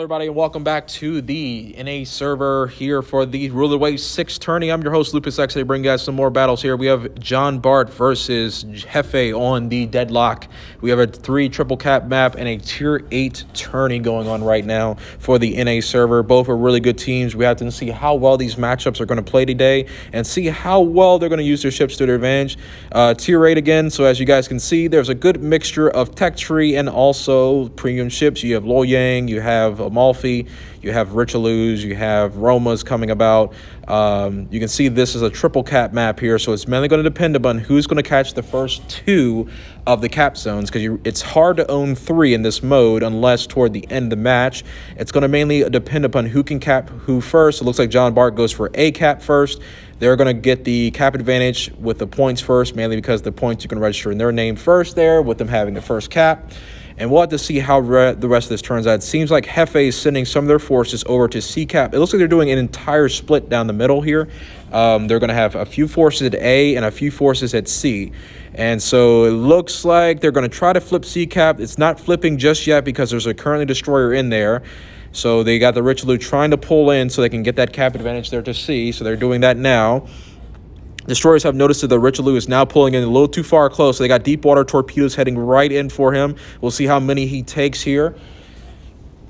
Hello everybody and welcome back to the NA server here for the Ruler Wave 6 tourney. I'm your host Lupus X. They bring you guys some more battles here. We have Jean Bart versus JEFE on the Deadlock. We have a 3 triple cap map and a tier 8 tourney going on right now for the NA server. Both are really good teams. We have to see how well these matchups are going to play today and see how well they're going to use their ships to their advantage. Tier 8 again, so as you guys can see, there's a good mixture of tech tree and also premium ships. You have Loyang, you have Amalfi, you have Richelieu's, you have Roma's coming about. You can see this is a triple cap map here, so it's mainly going to depend upon who's going to catch the first 2 of the cap zones, because it's hard to own 3 in this mode unless toward the end of the match. It's going to mainly depend upon who can cap who first. It looks like Jean Bart goes for a cap first. They're going to get the cap advantage with the points first, mainly because the points you can register in their name first there, with them having the first cap. And we'll have to see how the rest of this turns out. It seems like JEFE is sending some of their forces over to C cap. It looks like they're doing an entire split down the middle here. They're going to have a few forces at A and a few forces at C. And so it looks like they're going to try to flip C cap. It's not flipping just yet because there's a currently destroyer in there. So they got the Richelieu trying to pull in so they can get that cap advantage there to C. So they're doing that now. Destroyers have noticed that the Richelieu is now pulling in a little too far close. So they got deep water torpedoes heading right in for him. We'll see how many he takes here.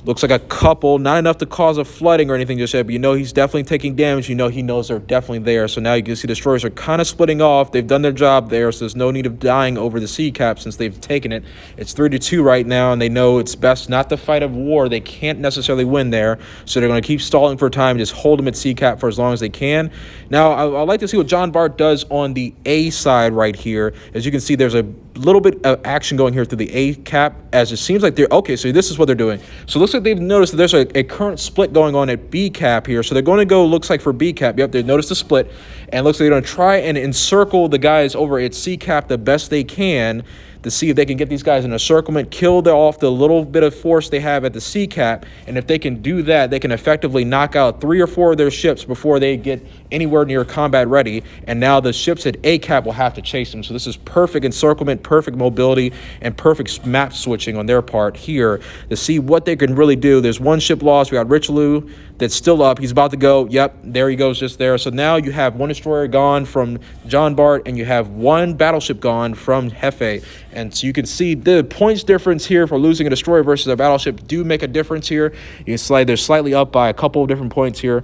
Looks like a couple, not enough to cause a flooding or anything just yet, but you know he's definitely taking damage. You know he knows they're definitely there. So now you can see destroyers are kind of splitting off. They've done their job there, so there's no need of dying over the C cap since they've taken it. It's 3-2 right now, and they know it's best not to fight a war. They can't necessarily win there, so they're going to keep stalling for time, just hold them at C cap for as long as they can. Now, I'd like to see what Jean Bart does on the A side right here. As you can see, there's a little bit of action going here through the A cap, as it seems like they're okay. So this is what they're doing. So it looks like they've noticed that there's a current split going on at B cap here. So they're going to go, looks like, for B cap. Yep, they noticed the split, and looks like they're going to try and encircle the guys over at C cap the best they can to see if they can get these guys in a encirclement, kill off the little bit of force they have at the C cap. And if they can do that, they can effectively knock out 3 or 4 of their ships before they get anywhere near combat ready. And now the ships at A cap will have to chase them. So this is perfect encirclement, perfect mobility, and perfect map switching on their part here to see what they can really do. There's 1 ship lost. We got Richelieu that's still up. He's about to go. Yep, there he goes just there. So now you have 1 destroyer gone from Jean Bart, and you have 1 battleship gone from JEFE. And so you can see the points difference here for losing a destroyer versus a battleship do make a difference here. You can slide, they're slightly up by a couple of different points here.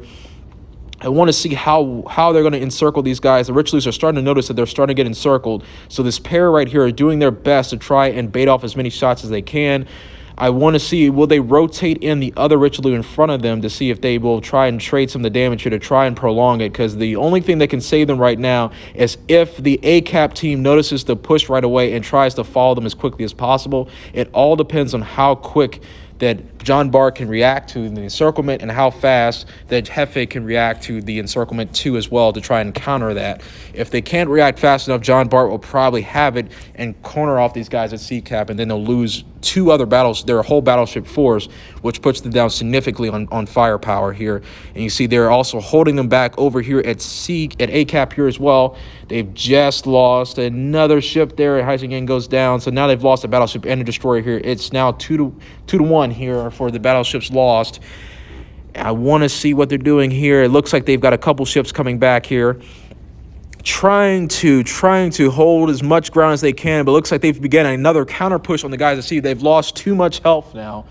I want to see how they're going to encircle these guys. The Richelieus are starting to notice that they're starting to get encircled. So this pair right here are doing their best to try and bait off as many shots as they can. I want to see, will they rotate in the other Richelieu in front of them to see if they will try and trade some of the damage here to try and prolong it, because the only thing that can save them right now is if the A-cap team notices the push right away and tries to follow them as quickly as possible. It all depends on how quick that Jean Bart can react to the encirclement and how fast that JEFE can react to the encirclement too as well to try and counter that. If they can't react fast enough, Jean Bart will probably have it and corner off these guys at C cap, and then they'll lose 2 other battles, their whole battleship force, which puts them down significantly on firepower here. And you see they're also holding them back over here at A cap here as well. They've just lost another ship there. Heisingen goes down, so now they've lost a battleship and a destroyer here. It's now 2-1 here for the battleships lost. I want to see what they're doing here. It looks like they've got a couple ships coming back here, trying to hold as much ground as they can, but it looks like they've begun another counter push on the guys at sea. They've lost too much health now.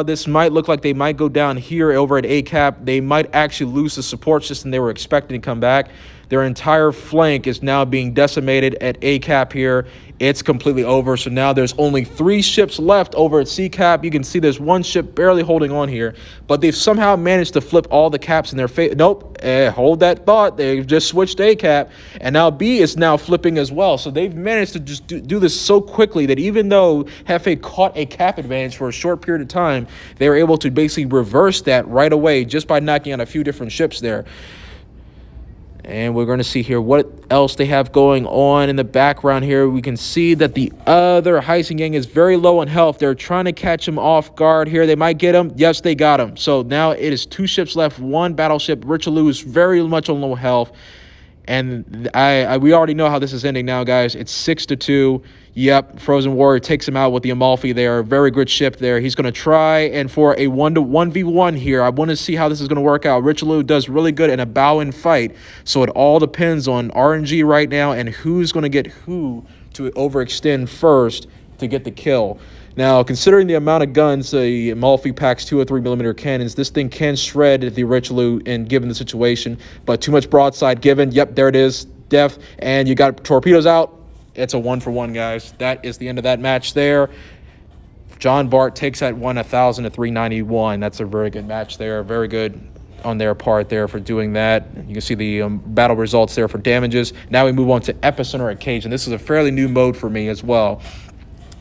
This might look like they might go down here over at A cap. They might actually lose the support system they were expecting to come back. Their entire flank is now being decimated at A cap here. It's completely over. So now there's only 3 ships left over at C cap. You can see there's 1 ship barely holding on here, but they've somehow managed to flip all the caps in their face. Nope, hold that thought. They've just switched A cap, and now B is now flipping as well. So they've managed to just do this so quickly that even though JEFE caught a cap advantage for a short period of time, they were able to basically reverse that right away just by knocking out a few different ships there. And we're going to see here what else they have going on in the background here. We can see that the other Heisingen is very low on health. They're trying to catch him off guard here. They might get him. Yes, they got him. So now it is 2 ships left, 1 battleship. Richelieu is very much on low health. And we already know how this is ending now, guys. It's 6-2. Yep, Frozen Warrior takes him out with the Amalfi there. Very good ship there. He's going to try, and for a 1v1 here, I want to see how this is going to work out. Richelieu does really good in a bow-in fight, so it all depends on RNG right now and who's going to get who to overextend first to get the kill. Now, considering the amount of guns the Amalfi packs 2 or 3mm cannons, this thing can shred the Richelieu in given the situation, but too much broadside given. Yep, there it is, death, and you got torpedoes out. It's a 1-for-1, guys. That is the end of that match there. Jean Bart takes that one 1,000 to 391. That's a very good match there. Very good on their part there for doing that. You can see the battle results there for damages. Now we move on to Epicenter Occasion. This is a fairly new mode for me as well.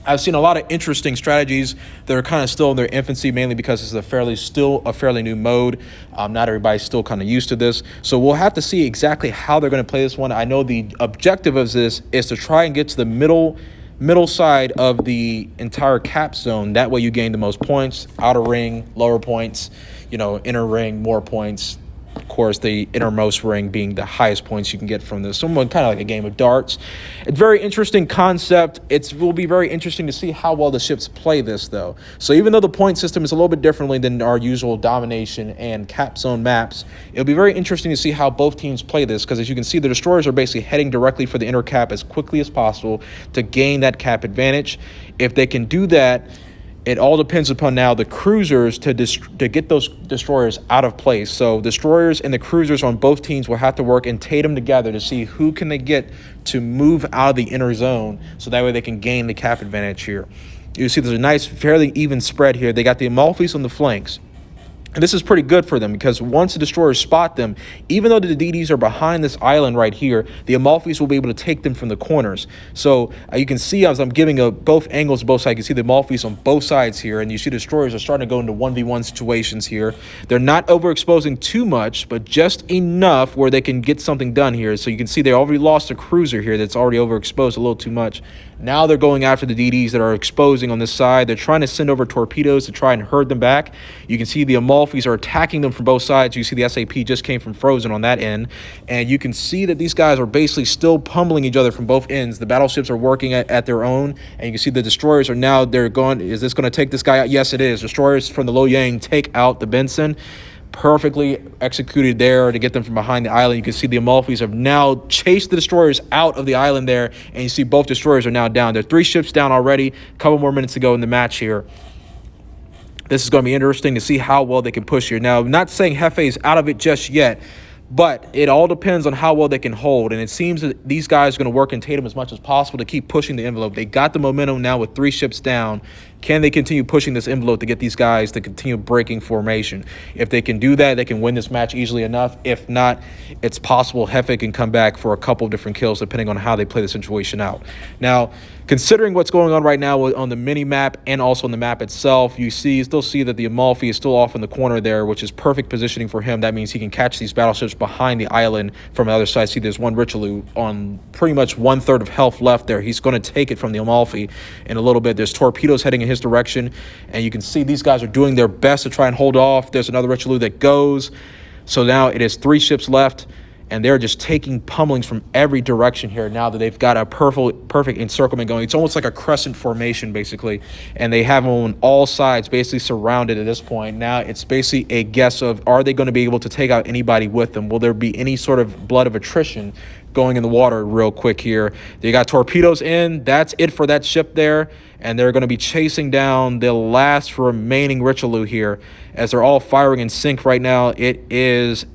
I've seen a lot of interesting strategies that are kind of still in their infancy, mainly because this is still a fairly new mode. Not everybody's still kind of used to this. So we'll have to see exactly how they're going to play this one. I know the objective of this is to try and get to the middle side of the entire cap zone. That way you gain the most points. Outer ring, lower points, inner ring, more points. Of course, the innermost ring being the highest points you can get from this. Somewhat kind of like a game of darts. It's a very interesting concept. It will be very interesting to see how well the ships play this, though. So even though the point system is a little bit differently than our usual domination and cap zone maps, it'll be very interesting to see how both teams play this, because as you can see, the destroyers are basically heading directly for the inner cap as quickly as possible to gain that cap advantage. If they can do that, it all depends upon now the cruisers to get those destroyers out of place. So destroyers and the cruisers on both teams will have to work in tandem together to see who can they get to move out of the inner zone, so that way they can gain the cap advantage here. You see there's a nice, fairly even spread here. They got the Amalfis on the flanks. And this is pretty good for them, because once the destroyers spot them, even though the DDs are behind this island right here, the Amalfis will be able to take them from the corners. So you can see, as I'm giving both angles, both sides, you can see the Amalfis on both sides here, and you see the destroyers are starting to go into 1v1 situations here. They're not overexposing too much, but just enough where they can get something done here. So you can see they already lost a cruiser here that's already overexposed a little too much. Now they're going after the DDs that are exposing on this side. They're trying to send over torpedoes to try and herd them back. You can see the Amalfis are attacking them from both sides. You see the SAP just came from Frozen on that end. And you can see that these guys are basically still pummeling each other from both ends. The battleships are working at their own. And you can see the destroyers are now, they're going, is this going to take this guy out? Yes, it is. Destroyers from the Lo Yang take out the Benson. Perfectly executed there to get them from behind the island. You can see the Amalfis have now chased the destroyers out of the island there, and you see both destroyers are now down. There are 3 ships down already. A couple more minutes to go in the match here. This is going to be interesting to see how well they can push here. Now, I'm not saying JEFE is out of it just yet, but it all depends on how well they can hold. And it seems that these guys are going to work in tandem as much as possible to keep pushing the envelope. They got the momentum now with 3 ships down. Can they continue pushing this envelope to get these guys to continue breaking formation? If they can do that, they can win this match easily enough. If not, it's possible JEFE can come back for a couple of different kills depending on how they play the situation out. Now, considering what's going on right now on the mini-map and also on the map itself, you still see that the Amalfi is still off in the corner there, which is perfect positioning for him. That means he can catch these battleships behind the island from the other side. See, there's one Richelieu on pretty much 1/3 of health left there. He's going to take it from the Amalfi in a little bit. There's torpedoes heading in his direction, and you can see these guys are doing their best to try and hold off. There's another Richelieu that goes. So now it is 3 ships left, and they're just taking pummelings from every direction here now that they've got a perfect encirclement going. It's almost like a crescent formation, basically, and they have them on all sides basically surrounded at this point. Now it's basically a guess of, are they going to be able to take out anybody with them? Will there be any sort of blood of attrition going in the water real quick here? They got torpedoes in. That's it for that ship there, and they're going to be chasing down the last remaining Richelieu here as they're all firing in sync right now. It is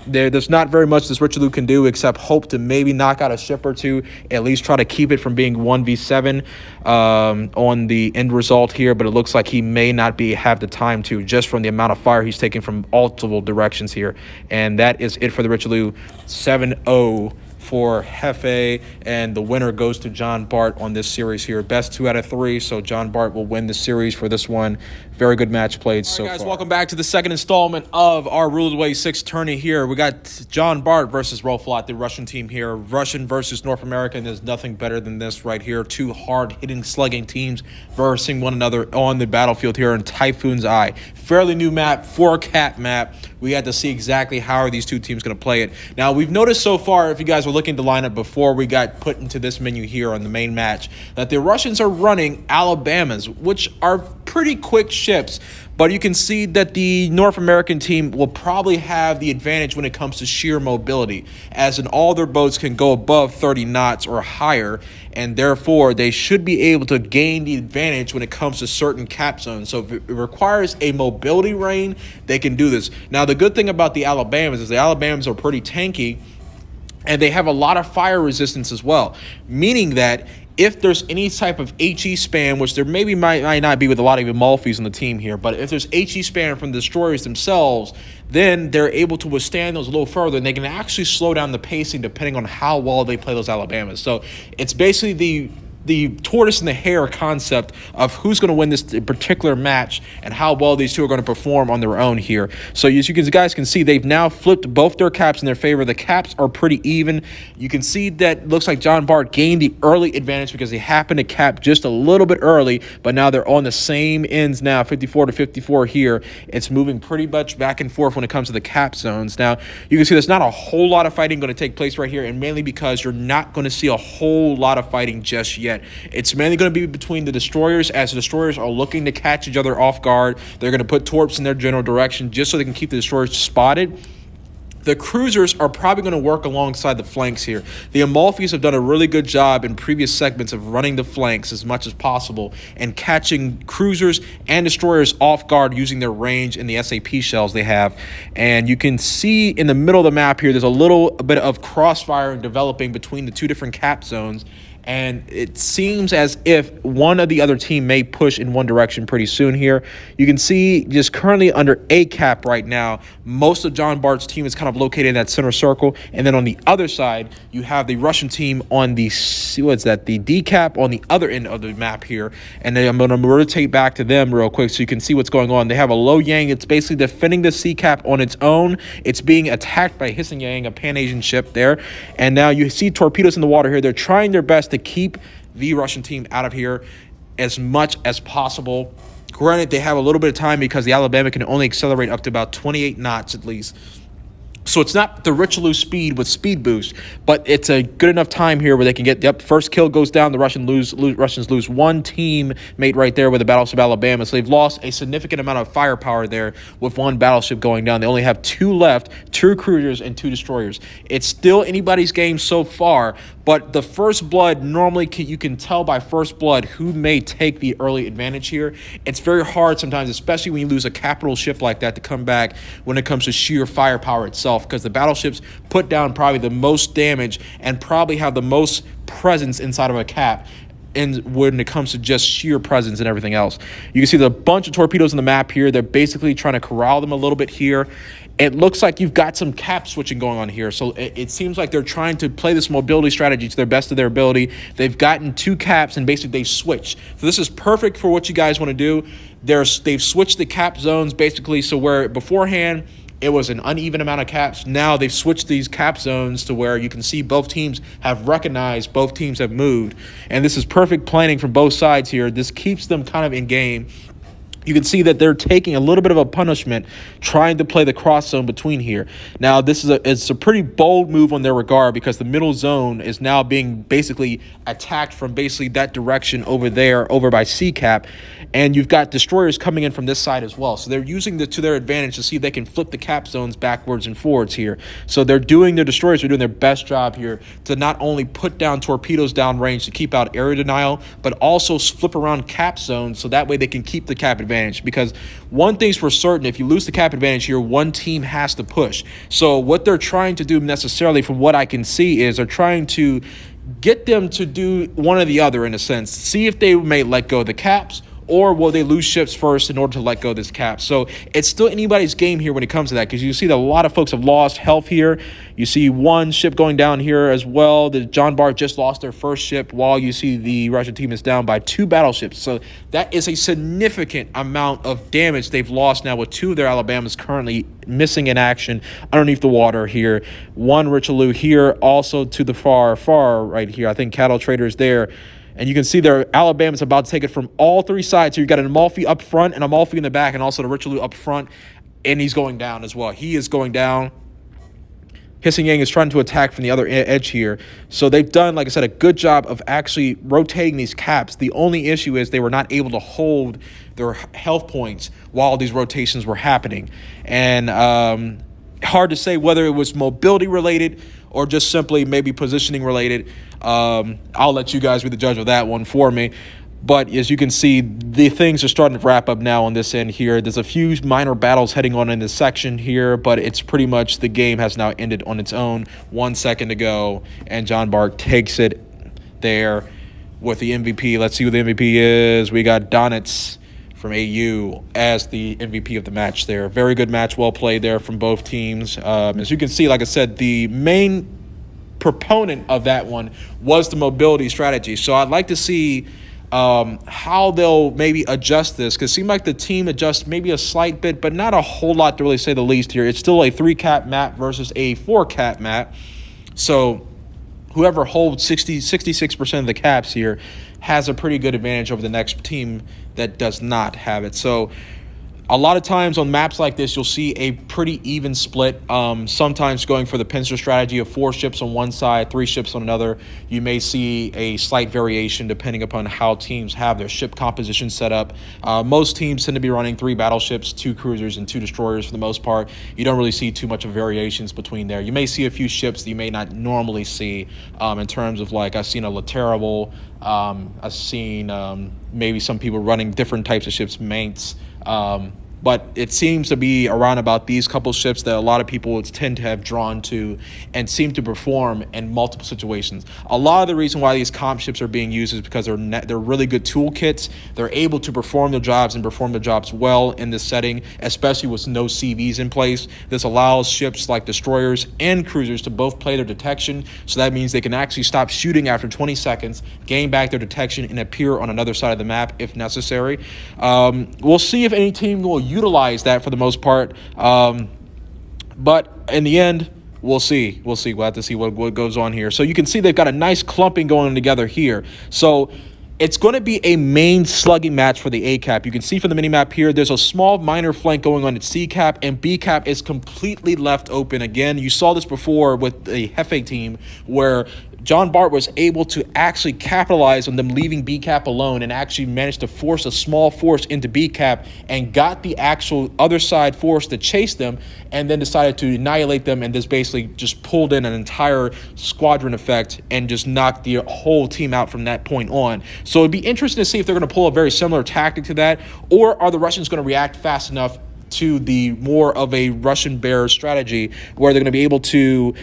there's not very much this Richelieu can do except hope to maybe knock out a ship or two, at least try to keep it from being 1v7 on the end result here, but it looks like he may not have the time to, just from the amount of fire he's taking from multiple directions here. And that is it for the Richelieu. 7-0 for JEFE, and the winner goes to Jean Bart on this series here. Best 2 out of 3, so Jean Bart will win the series for this one. Very good match played so far. Guys, welcome back to the second installment of our Rule of the Way 6 tourney here. We got Jean Bart versus RFLOT, the Russian team here. Russian versus North American. There's nothing better than this right here. 2 hard-hitting, slugging teams versing one another on the battlefield here in Typhoon's Eye. Fairly new map, 4-cap map. we had to see exactly how are these two teams going to play it. Now, we've noticed so far, if you guys were looking to line up before we got put into this menu here on the main match, that the Russians are running Alabamas, which are pretty quick ships. But you can see that the North American team will probably have the advantage when it comes to sheer mobility, as in all their boats can go above 30 knots or higher, and therefore they should be able to gain the advantage when it comes to certain cap zones. So if it requires a mobility reign, they can do this. Now, the good thing about the Alabamas is the Alabamas are pretty tanky, and they have a lot of fire resistance as well, meaning that if there's any type of HE spam, which there maybe might not be with a lot of Amalfis on the team here, but if there's HE spam from the destroyers themselves, then they're able to withstand those a little further, and they can actually slow down the pacing depending on how well they play those Alabamas. So it's basically the tortoise and the hare concept of who's going to win this particular match and how well these two are going to perform on their own here. So as you guys can see, they've now flipped both their caps in their favor. The caps are pretty even. You can see that looks like Jean Bart gained the early advantage because they happened to cap just a little bit early, but now they're on the same ends now, 54 to 54 here. It's moving pretty much back and forth when it comes to the cap zones. Now, you can see there's not a whole lot of fighting going to take place right here, and mainly because you're not going to see a whole lot of fighting just yet. It's mainly going to be between the destroyers, as the destroyers are looking to catch each other off guard. They're going to put torps in their general direction just so they can keep the destroyers spotted. The cruisers are probably going to work alongside the flanks here. The Amalfis have done a really good job in previous segments of running the flanks as much as possible and catching cruisers and destroyers off guard using their range and the SAP shells they have. And you can see in the middle of the map here, there's a little bit of crossfire developing between the two different cap zones. And it seems as if one of the other team may push in one direction pretty soon here. You can see just currently under A cap right now, most of Jean Bart's team is kind of located in that center circle. And then on the other side, you have the Russian team on the, the D cap on the other end of the map here. And then I'm going to rotate back to them real quick so you can see what's going on. They have a Lo Yang. It's basically defending the C cap on its own. It's being attacked by Hissing Yang, a Pan-Asian ship there. And now you see torpedoes in the water here. They're trying their best to keep the Russian team out of here as much as possible. Granted, they have a little bit of time because the Alabama can only accelerate up to about 28 knots at least. So it's not the Richelieu speed with speed boost, but it's a good enough time here where they can get, yep, first kill goes down, the Russians lose one teammate right there with the battleship Alabama. So they've lost a significant amount of firepower there with one battleship going down. They only have two left, 2 cruisers and 2 destroyers. It's still anybody's game so far, but the first blood, normally you can tell by first blood who may take the early advantage here. It's very hard sometimes, especially when you lose a capital ship like that, to come back when it comes to sheer firepower itself, because the battleships put down probably the most damage and probably have the most presence inside of a cap. And when it comes to just sheer presence and everything else, you can see the bunch of torpedoes on the map here. They're basically trying to corral them a little bit here. It looks like you've got some cap switching going on here. So it seems like they're trying to play this mobility strategy to their best of their ability. They've gotten 2 caps and basically they switch. So this is perfect for what you guys want to do. They've switched the cap zones basically, so where beforehand it was an uneven amount of caps. Now they've switched these cap zones to where you can see both teams have recognized, both teams have moved. And this is perfect planning from both sides here. This keeps them kind of in game. You can see that they're taking a little bit of a punishment trying to play the cross zone between here. Now, this is it's a pretty bold move on their regard because the middle zone is now being basically attacked from basically that direction over there, over by C-Cap. And you've got destroyers coming in from this side as well. So they're using it to their advantage to see if they can flip the cap zones backwards and forwards here. So their destroyers are doing their best job here to not only put down torpedoes downrange to keep out area denial, but also flip around cap zones so that way they can keep the cap advantage. Because one thing's for certain, if you lose the cap advantage here, one team has to push. So what they're trying to do necessarily, from what I can see, is they're trying to get them to do one or the other in a sense. See if they may let go of the caps, or will they lose ships first in order to let go of this cap? So it's still anybody's game here when it comes to that, because you see that a lot of folks have lost health here. You see one ship going down here as well. The Jean Bart just lost their first ship, while you see the Russian team is down by 2 battleships. So that is a significant amount of damage they've lost now, with 2 of their Alabamas currently missing in action underneath the water here. One Richelieu here, also to the far right here. I think Cattle Trader is there. And you can see their Alabama's about to take it from all 3 sides. So you've got an Amalfi up front and Amalfi in the back, and also the Richelieu up front. and he's going down as well. He is going down. Hissing Yang is trying to attack from the other edge here. So they've done, like I said, a good job of actually rotating these caps. The only issue is they were not able to hold their health points while these rotations were happening. And hard to say whether it was mobility related or just simply maybe positioning related. I'll let you guys be the judge of that one for me. But as you can see, the things are starting to wrap up now on this end here. There's a few minor battles heading on in this section here, but it's pretty much the game has now ended on its own. 1 second to go, and Jean Bart takes it there with the MVP. Let's see who the MVP is. We got Donitz from AU as the MVP of the match there. Very good match, well played there from both teams. As you can see, like I said, the main proponent of that one was the mobility strategy. So I'd like to see how they'll maybe adjust this, because it seemed like the team adjusts maybe a slight bit, but not a whole lot to really say the least here. It's still a 3-cap map versus a 4-cap map. So whoever holds 66% of the caps here has a pretty good advantage over the next team that does not have it. So a lot of times on maps like this, you'll see a pretty even split. Sometimes going for the pincer strategy of 4 ships on one side, 3 ships on another. You may see a slight variation depending upon how teams have their ship composition set up. Most teams tend to be running 3 battleships, 2 cruisers, and 2 destroyers for the most part. You don't really see too much of variations between there. You may see a few ships that you may not normally see in terms of, like, I've seen a Laterable. I've seen maybe some people running different types of ships, mates. But it seems to be around about these couple ships that a lot of people tend to have drawn to and seem to perform in multiple situations. A lot of the reason why these comp ships are being used is because they're really good toolkits. They're able to perform their jobs and perform their jobs well in this setting, especially with no CVs in place. This allows ships like destroyers and cruisers to both play their detection. So that means they can actually stop shooting after 20 seconds, gain back their detection, and appear on another side of the map if necessary. We'll see if any team will utilize that for the most part, but in the end, we'll see. We'll have to see what goes on here. So you can see they've got a nice clumping going together here. So it's going to be a main slugging match for the A cap. You can see from the mini map here, there's a small minor flank going on at C cap, and B cap is completely left open. Again, you saw this before with the JEFE team, where Jean Bart was able to actually capitalize on them leaving B cap alone and actually managed to force a small force into B cap and got the actual other side force to chase them, and then decided to annihilate them, and just basically just pulled in an entire squadron effect and just knocked the whole team out from that point on. So it'd be interesting to see if they're going to pull a very similar tactic to that, or are the Russians going to react fast enough to the more of a Russian bear strategy where they're going to be able to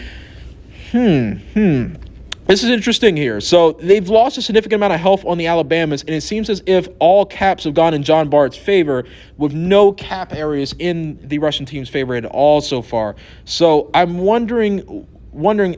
This is interesting here. So they've lost a significant amount of health on the Alabamas, and it seems as if all caps have gone in Jean Bart's favor, with no cap areas in the Russian team's favor at all so far. So I'm wondering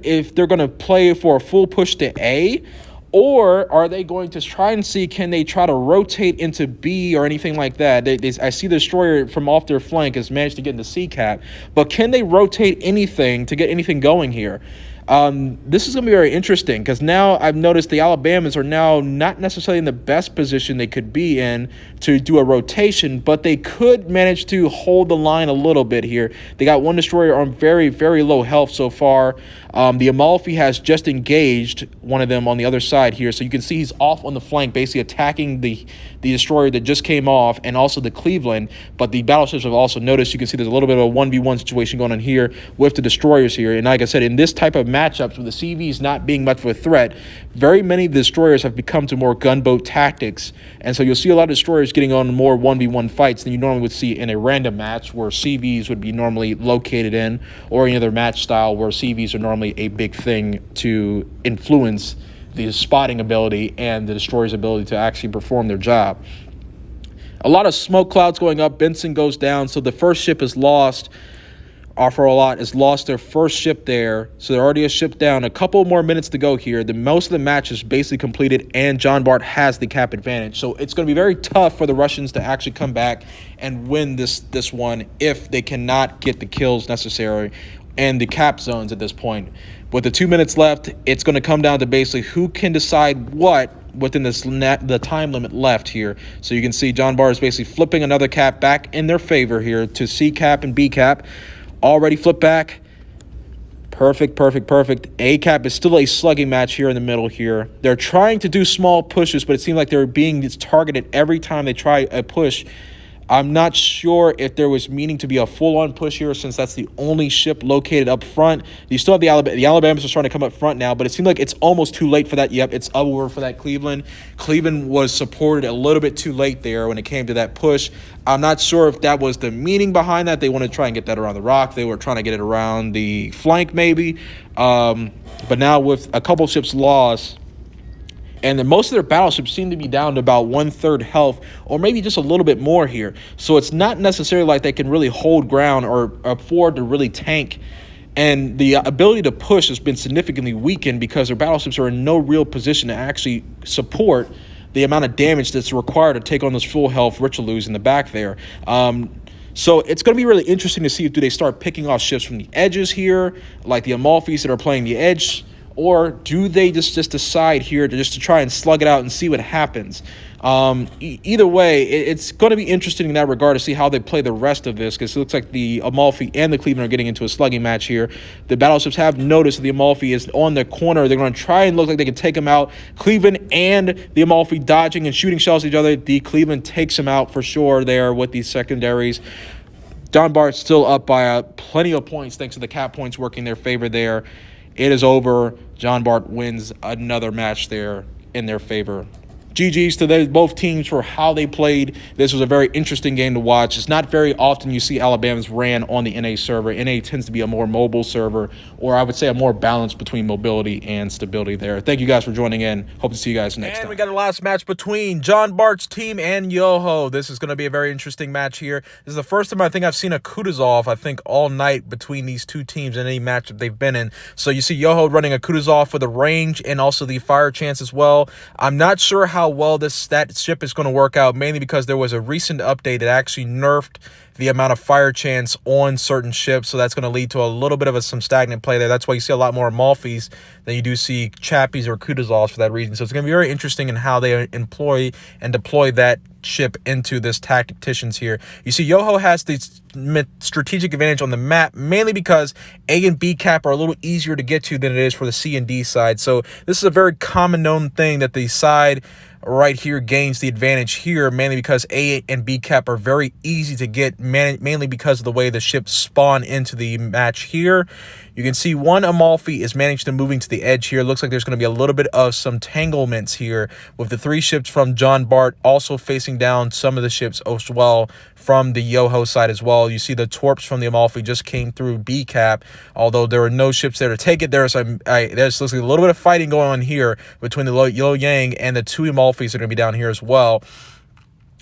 if they're going to play for a full push to A, or are they going to try and see, can they try to rotate into B or anything like that? I see the destroyer from off their flank has managed to get into C cap, but can they rotate anything to get anything going here? This is going to be very interesting, because now I've noticed the Alabamas are now not necessarily in the best position they could be in to do a rotation, but they could manage to hold the line a little bit here. They got one destroyer on very, very low health so far. The Amalfi has just engaged one of them on the other side here, so you can see he's off on the flank, basically attacking the destroyer that just came off, and also the Cleveland. But the battleships have also noticed, you can see there's a little bit of a 1v1 situation going on here with the destroyers here. And like I said, in this type of matchups with the CVs not being much of a threat, very many of the destroyers have become to more gunboat tactics, and so you'll see a lot of destroyers getting on more 1v1 fights than you normally would see in a random match where CVs would be normally located in, or any other match style where CVs are normally a big thing to influence the spotting ability and the destroyer's ability to actually perform their job. A lot of smoke clouds going up. Benson goes down, so the first ship is lost. RFLOT has lost their first ship there, so they're already a ship down. A couple more minutes to go here. Most of the match is basically completed, and Jean Bart has the cap advantage. So it's going to be very tough for the Russians to actually come back and win this one if they cannot get the kills necessary and the cap zones at this point. With the 2 minutes left, it's going to come down to basically who can decide what within the time limit left here. So you can see Jean Bart is basically flipping another cap back in their favor here to C cap and B cap. Already flipped back. Perfect, perfect, perfect. A cap is still a slugging match here in the middle here. They're trying to do small pushes, but it seems like they're being targeted every time they try a push. I'm not sure if there was meaning to be a full-on push here, since that's the only ship located up front. You still have the Alabamas are starting to come up front now, but it seems like it's almost too late for that. Yep, it's over for that Cleveland. Cleveland was supported a little bit too late there when it came to that push. I'm not sure if that was the meaning behind that. They wanted to try and get that around the rock. They were trying to get it around the flank maybe. But now with a couple ships lost, and then most of their battleships seem to be down to about 1/3 health, or maybe just a little bit more here. So it's not necessarily like they can really hold ground or afford to really tank. And the ability to push has been significantly weakened because their battleships are in no real position to actually support the amount of damage that's required to take on those full health Richelieus in the back there. So it's going to be really interesting to see if do they start picking off ships from the edges here, like the Amalfis that are playing the edge, or do they just decide here to try and slug it out and see what happens? Either way, it's going to be interesting in that regard to see how they play the rest of this, because it looks like the Amalfi and the Cleveland are getting into a slugging match here. The battleships have noticed that the Amalfi is on the corner. They're going to try and look like they can take him out. Cleveland and the Amalfi dodging and shooting shells at each other. The Cleveland takes him out for sure there with these secondaries. Jean Bart still up by plenty of points thanks to the cap points working in their favor there. It is over. Jean Bart wins another match there in their favor. GG's to both teams for how they played. This was a very interesting game to watch. It's not very often you see Alabama's ran on the NA server. NA tends to be a more mobile server, or I would say a more balance between mobility and stability there. Thank you guys for joining in. Hope to see you guys next time. And we got a last match between Jean Bart's team and YOHO. This is going to be a very interesting match here. This is the first time I think I've seen a Kutuzov, I think, all night between these two teams in any match that they've been in. So you see YOHO running a Kutuzov for the range and also the fire chance as well. I'm not sure how well that ship is going to work out, mainly because there was a recent update that actually nerfed the amount of fire chance on certain ships, so that's going to lead to a little bit of some stagnant play there. That's why you see a lot more Amalfis than you do see Chappies or Kutuzovs for that reason. So it's going to be very interesting in how they employ and deploy that ship into this tacticians here. You see YOHO has the strategic advantage on the map, mainly because A and B cap are a little easier to get to than it is for the C and D side. So this is a very common known thing that the side right here gains the advantage here, mainly because A and B cap are very easy to get, mainly because of the way the ships spawn into the match here. You can see one Amalfi is managed to moving to the edge here. Looks like there's going to be a little bit of some tanglements here with the three ships from Jean Bart also facing down some of the ships as well from the YOHO side as well. You see the torps from the Amalfi just came through B cap, although there are no ships there to take it. There's looks like a little bit of fighting going on here between the Lo Yang and the two Amalfis that are going to be down here as well.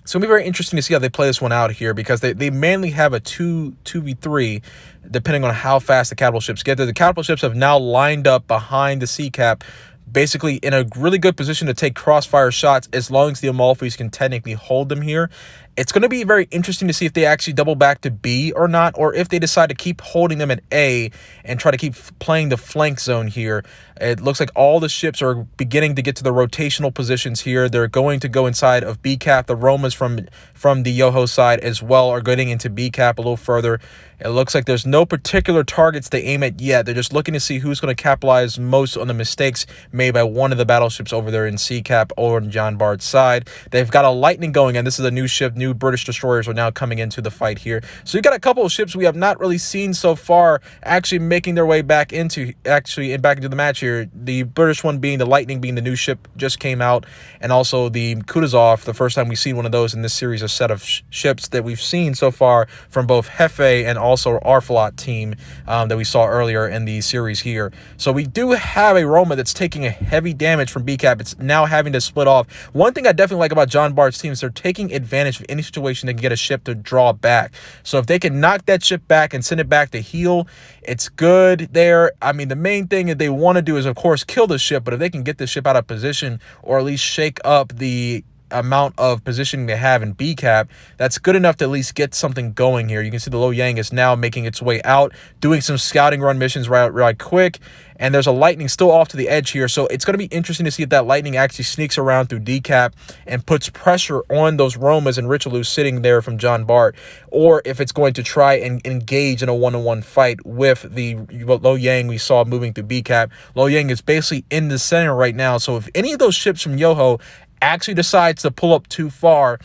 It's going to be very interesting to see how they play this one out here, because they mainly have a 2v3 depending on how fast the capital ships get there. The capital ships have now lined up behind the C cap, basically in a really good position to take crossfire shots as long as the Amalfis can technically hold them here. It's going to be very interesting to see if they actually double back to B or not, or if they decide to keep holding them at A and try to keep playing the flank zone here. It looks like all the ships are beginning to get to the rotational positions here. They're going to go inside of B cap. The Romas from the YOHO side as well are getting into B cap a little further. It looks like there's no particular targets to aim at yet. They're just looking to see who's going to capitalize most on the mistakes made by one of the battleships over there in C cap or on Jean Bart's side. They've got a Lightning going, and this is a new ship. New British destroyers are now coming into the fight here. So you've got a couple of ships we have not really seen so far actually making their way back into the match here. The British one being the Lightning, being the new ship just came out, and also the Kutuzov, the first time we've seen one of those in this series, a set of ships that we've seen so far from both JEFE and also RFLOT team that we saw earlier in the series here. So we do have a Roma that's taking a heavy damage from B cap. It's now having to split off. One thing I definitely like about Jean Bart's team is they're taking advantage of any situation they can get a ship to draw back. So if they can knock that ship back and send it back to heal, it's good there. I mean, the main thing that they want to do is, of course, kill the ship, but if they can get the ship out of position or at least shake up the amount of positioning they have in B cap, that's good enough to at least get something going here. You can see the Lo Yang is now making its way out, doing some scouting run missions right quick, and there's a Lightning still off to the edge here. So it's going to be interesting to see if that Lightning actually sneaks around through D cap and puts pressure on those Romas and Richelieu sitting there from Jean Bart, or if it's going to try and engage in a one-on-one fight with the Lo Yang we saw moving through B cap. Lo Yang is basically in the center right now, so if any of those ships from YOHO actually decides to pull up too far,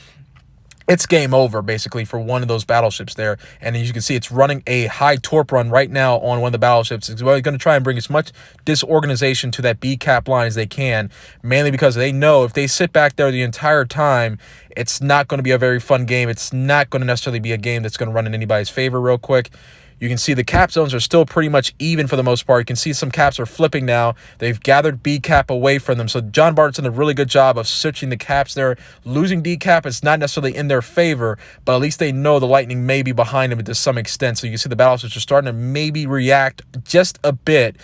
it's game over basically for one of those battleships there. And as you can see, it's running a high torp run right now on one of the battleships. It's going to try and bring as much disorganization to that B cap line as they can, mainly because they know if they sit back there the entire time, it's not going to be a very fun game. It's not going to necessarily be a game that's going to run in anybody's favor. Real quick, you can see the cap zones are still pretty much even for the most part. You can see some caps are flipping now. They've gathered B cap away from them. So Jean Bart's done a really good job of switching the caps there. Losing D cap is not necessarily in their favor, but at least they know the Lightning may be behind them to some extent. So you can see the battleships are starting to maybe react just a bit,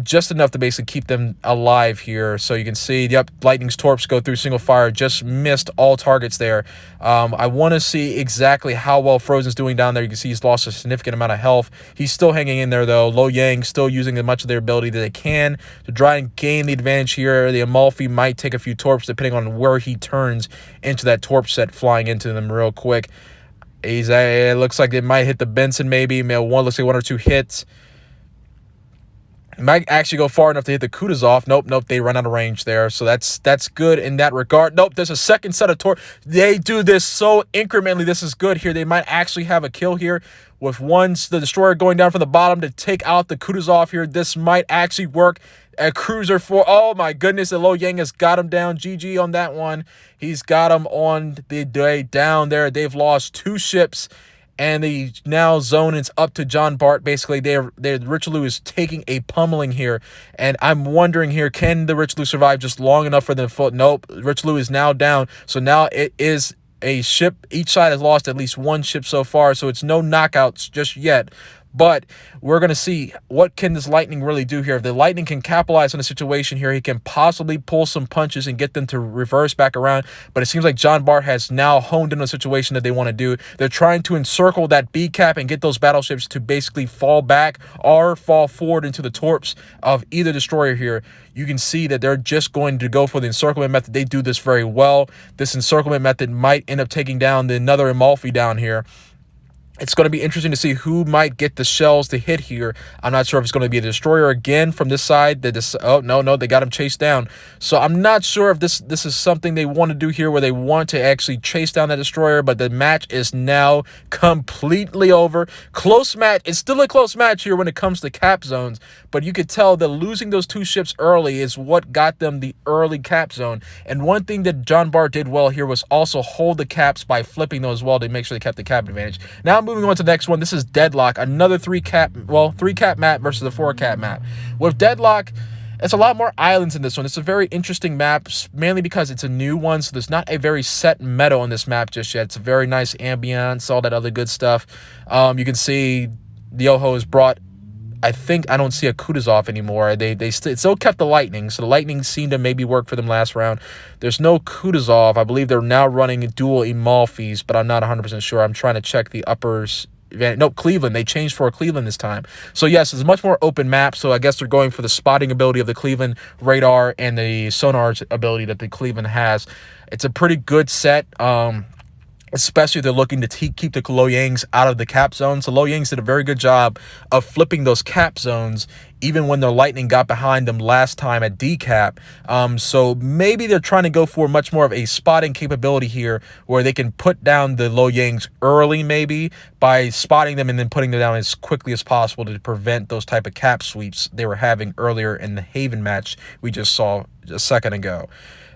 just enough to basically keep them alive here. So you can see, yep, Lightning's torps go through single fire, just missed all targets there. I want to see exactly how well Frozen's doing down there. You can see he's lost a significant amount of health. He's still hanging in there, though. Lo Yang still using as much of their ability that they can to try and gain the advantage here. The Amalfi might take a few torps depending on where he turns into that torp set, flying into them real quick. It looks like it might hit the Benson maybe. Looks like one or two hits. Might actually go far enough to hit the Kutuzov. Nope, they run out of range there. So that's good in that regard. Nope, there's a second set of torps. They do this so incrementally. This is good here. They might actually have a kill here with the destroyer going down from the bottom to take out the Kutuzov here. This might actually work. A cruiser for, oh my goodness, the Lo Yang has got him down. GG on that one. He's got him on the day down there. They've lost 2 ships. And the now zone is up to Jean Bart. Basically, Richelieu is taking a pummeling here. And I'm wondering here, can the Richelieu survive just long enough for them to foot? Nope, Richelieu is now down. So now it is a ship. Each side has lost at least 1 ship so far. So it's no knockouts just yet. But we're going to see what can this Lightning really do here. If the Lightning can capitalize on the situation here, he can possibly pull some punches and get them to reverse back around. But it seems like Jean Bart has now honed in a situation that they want to do. They're trying to encircle that B cap and get those battleships to basically fall back or fall forward into the torps of either destroyer here. You can see that they're just going to go for the encirclement method. They do this very well. This encirclement method might end up taking down another Amalfi down here. It's going to be interesting to see who might get the shells to hit here. I'm not sure if it's going to be a destroyer again from this side. Oh, no, they got him chased down. So I'm not sure if this is something they want to do here, where they want to actually chase down that destroyer, but the match is now completely over. Close match. It's still a close match here when it comes to cap zones, but you could tell that losing those 2 ships early is what got them the early cap zone. And one thing that Jean Bart did well here was also hold the caps by flipping those well to make sure they kept the cap advantage. Now moving on to the next one, this is Deadlock, another 3 cap map versus a 4 cap map. With Deadlock, it's a lot more islands in this one. It's a very interesting map, mainly because it's a new one, so there's not a very set meta on this map just yet. It's a very nice ambience, all that other good stuff. You can see the YOHO has brought, I think I don't see a Kutuzov anymore. They still kept the Lightning, so the Lightning seemed to maybe work for them last round. There's no Kutuzov. I believe they're now running dual Amalfis, but I'm not 100% sure. I'm trying to check the uppers. Nope, Cleveland. They changed for Cleveland this time. So yes, it's a much more open map. So I guess they're going for the spotting ability of the Cleveland radar and the sonar ability that the Cleveland has. It's a pretty good set. Especially if they're looking to keep the Lo Yangs out of the cap zone. So Lo Yangs did a very good job of flipping those cap zones, even when their Lightning got behind them last time at D cap. So maybe they're trying to go for much more of a spotting capability here, where they can put down the Lo Yangs early, maybe by spotting them and then putting them down as quickly as possible to prevent those type of cap sweeps they were having earlier in the Haven match we just saw a second ago.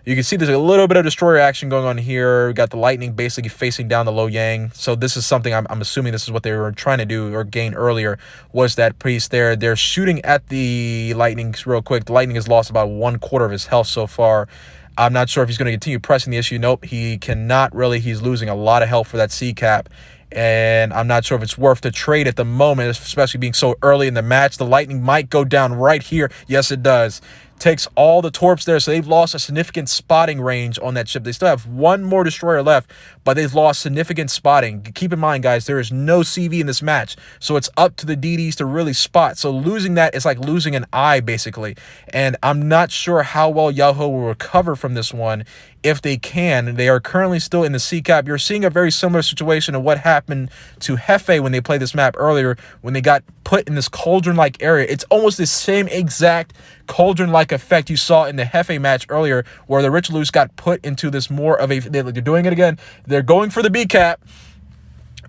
You can see there's a little bit of destroyer action going on here. We got the Lightning basically facing down the Lo Yang. So this is something I'm assuming this is what they were trying to do or gain earlier, was that piece there. They're shooting at the Lightning real quick. The Lightning has lost about 1/4 of his health so far. I'm not sure if he's going to continue pressing the issue. Nope, he cannot really. He's losing a lot of health for that C cap. And I'm not sure if it's worth the trade at the moment, especially being so early in the match. The Lightning might go down right here. Yes, it does. takes all the torps there. So they've lost a significant spotting range on that ship. They still have one more destroyer left, but they've lost significant spotting. Keep in mind, guys, there is no CV in this match, so it's up to the DDs to really spot. So losing that is like losing an eye, basically. And I'm not sure how well YOHO will recover from this one, if they can. They are currently still in the C cap. You're seeing a very similar situation of what happened to JEFE when they played this map earlier, when they got put in this cauldron-like area. It's almost the same exact cauldron-like effect you saw in the JEFE match earlier, where the Richelieu's got put into this more of a... They're doing it again. They're going for the B cap.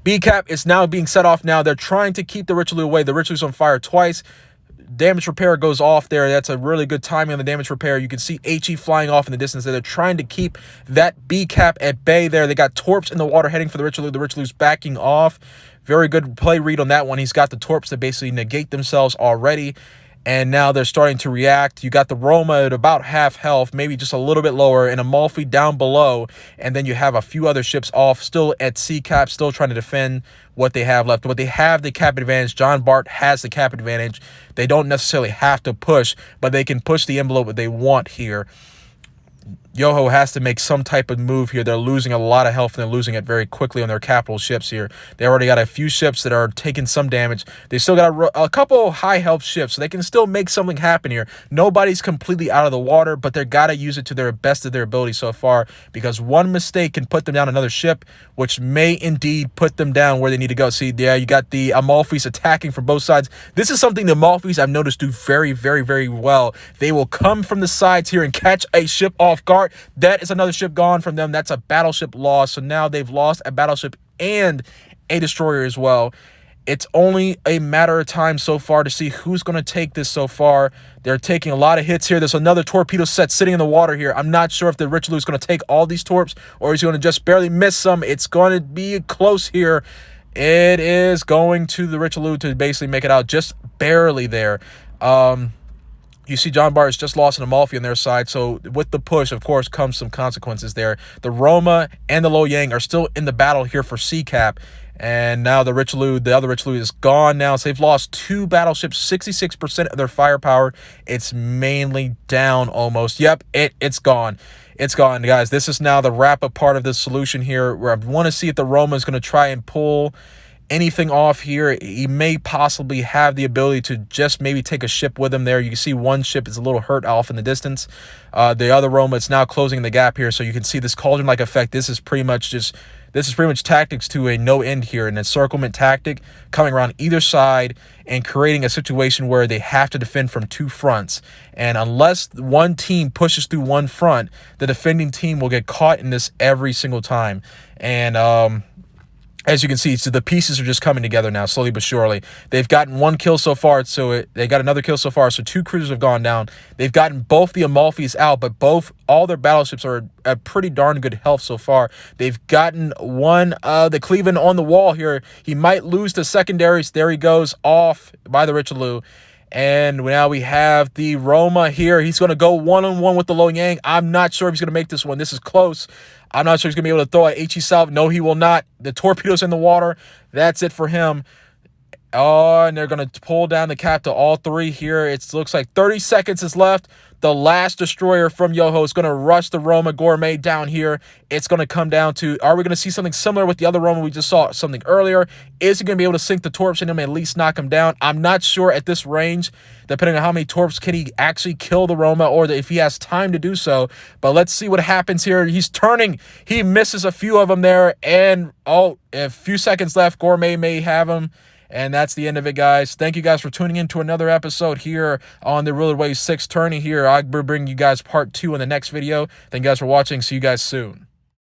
B cap is now being set off now. They're trying to keep the Richelieu away. The Richelieu's on fire twice. Damage repair goes off there. That's a really good timing on the damage repair. You can see HE flying off in the distance there. They're trying to keep that B cap at bay there. They got torps in the water heading for the Richelieu. The Richelieu's backing off. Very good play read on that one. He's got the torps to basically negate themselves already. And now they're starting to react. You got the Roma at about half health, maybe just a little bit lower, and Amalfi down below. And then you have a few other ships off, still at C cap, still trying to defend what they have left. But they have the cap advantage. Jean Bart has the cap advantage. They don't necessarily have to push, but they can push the envelope that they want here. YOHO has to make some type of move here. They're losing a lot of health, and they're losing it very quickly on their capital ships here. They already got a few ships that are taking some damage. They still got a couple high health ships, so they can still make something happen here. Nobody's completely out of the water, but they got to use it to their best of their ability so far, because one mistake can put them down another ship, which may indeed put them down where they need to go. See, yeah, you got the Amalfis attacking from both sides. This is something the Amalfis I've noticed do very, very, very well. They will come from the sides here and catch a ship off guard. That is another ship gone from them. That's a battleship loss. So now they've lost a battleship and a destroyer as well. It's only a matter of time so far to see who's going to take this so far. They're taking a lot of hits here. There's another torpedo set sitting in the water here. I'm not sure if the Richelieu is going to take all these torps or he's going to just barely miss some. It's going to be close here. It is going to the Richelieu to basically make it out just barely there. You see Jean Bart has just lost an Amalfi on their side, so with the push, of course, comes some consequences there. The Roma and the Lo Yang are still in the battle here for C cap, and now the Richelieu, the other Richelieu, is gone now. So they've lost two battleships, 66% of their firepower. It's mainly down almost. Yep, it's gone. It's gone, guys. This is now the wrap-up part of this solution here, where I want to see if the Roma is going to try and pull anything off here. He may possibly have the ability to just maybe take a ship with him there. You can see one ship is a little hurt off in the distance. The other Roma, it's now closing the gap here, so you can see this cauldron-like effect. This is pretty much tactics to a no end here, an encirclement tactic coming around either side and creating a situation where they have to defend from two fronts. And unless one team pushes through one front, the defending team will get caught in this every single time. And as you can see, so the pieces are just coming together now, slowly but surely. They've gotten one kill so far, so they got another kill so far, so two cruisers have gone down. They've gotten both the Amalfis out, but all their battleships are at pretty darn good health so far. They've gotten one, the Cleveland on the wall here. He might lose the secondaries. There he goes, off by the Richelieu. And now we have the Roma here. He's going to go one-on-one with the Lo Yang. I'm not sure if he's going to make this one. This is close. I'm not sure he's going to be able to throw a HE salve. No, he will not. The torpedo's in the water. That's it for him. Oh, and they're going to pull down the cap to all three here. It looks like 30 seconds is left. The last destroyer from YOHO is going to rush the Roma Gourmet down here. It's going to come down to, are we going to see something similar with the other Roma? We just saw something earlier. Is he going to be able to sink the torps in him and at least knock him down? I'm not sure at this range, depending on how many torps can he actually kill the Roma, or if he has time to do so. But let's see what happens here. He's turning. He misses a few of them there. And, oh, a few seconds left. Gourmet may have him. And that's the end of it, guys. Thank you guys for tuning in to another episode here on the Ruler Wave 6 Tourney here. I'll bring you guys part 2 in the next video. Thank you guys for watching. See you guys soon.